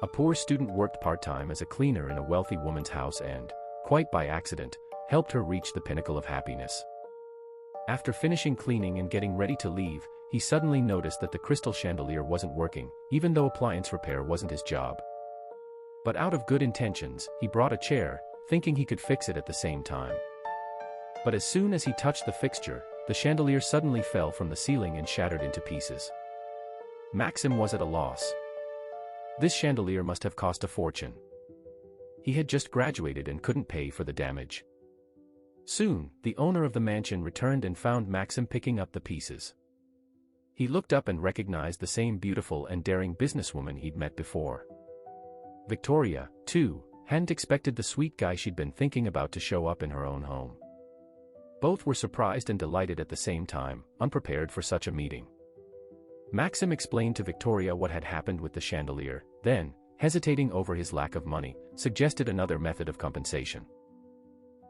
A poor student worked part-time as a cleaner in a wealthy woman's house and, quite by accident, helped her reach the pinnacle of happiness. After finishing cleaning and getting ready to leave, he suddenly noticed that the crystal chandelier wasn't working, even though appliance repair wasn't his job. But out of good intentions, he brought a chair, thinking he could fix it at the same time. But as soon as he touched the fixture, the chandelier suddenly fell from the ceiling and shattered into pieces. Maxim was at a loss. This chandelier must have cost a fortune. He had just graduated and couldn't pay for the damage. Soon, the owner of the mansion returned and found Maxim picking up the pieces. He looked up and recognized the same beautiful and daring businesswoman he'd met before. Victoria, too, hadn't expected the sweet guy she'd been thinking about to show up in her own home. Both were surprised and delighted at the same time, unprepared for such a meeting. Maxim explained to Victoria what had happened with the chandelier, then, hesitating over his lack of money, suggested another method of compensation.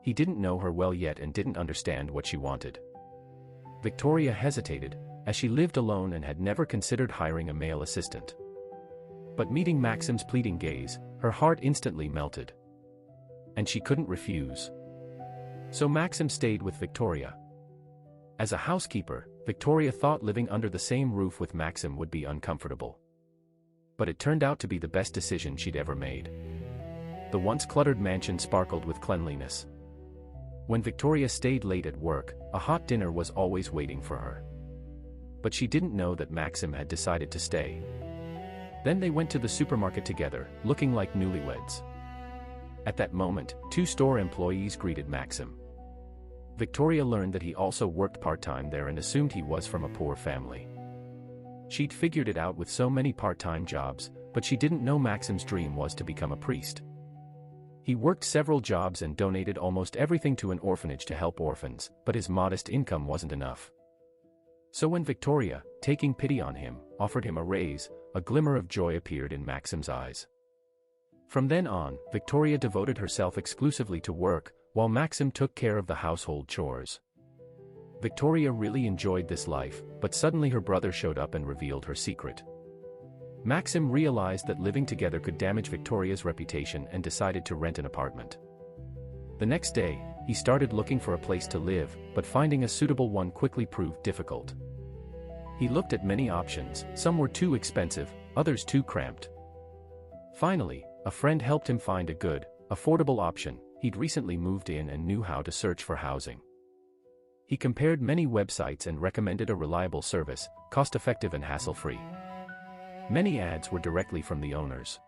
He didn't know her well yet and didn't understand what she wanted. Victoria hesitated, as she lived alone and had never considered hiring a male assistant. But meeting Maxim's pleading gaze, her heart instantly melted. And she couldn't refuse. So Maxim stayed with Victoria. As a housekeeper, Victoria thought living under the same roof with Maxim would be uncomfortable. But it turned out to be the best decision she'd ever made. The once cluttered mansion sparkled with cleanliness. When Victoria stayed late at work, a hot dinner was always waiting for her. But she didn't know that Maxim had decided to stay. Then they went to the supermarket together, looking like newlyweds. At that moment, two store employees greeted Maxim. Victoria learned that he also worked part-time there and assumed he was from a poor family. She'd figured it out with so many part-time jobs, but she didn't know Maxim's dream was to become a priest. He worked several jobs and donated almost everything to an orphanage to help orphans, but his modest income wasn't enough. So when Victoria, taking pity on him, offered him a raise, a glimmer of joy appeared in Maxim's eyes. From then on, Victoria devoted herself exclusively to work, while Maxim took care of the household chores. Victoria really enjoyed this life, but suddenly her brother showed up and revealed her secret. Maxim realized that living together could damage Victoria's reputation and decided to rent an apartment. The next day, he started looking for a place to live, but finding a suitable one quickly proved difficult. He looked at many options, some were too expensive, others too cramped. Finally, a friend helped him find a good, affordable option. He'd recently moved in and knew how to search for housing. He compared many websites and recommended a reliable service, cost-effective and hassle-free. Many ads were directly from the owners.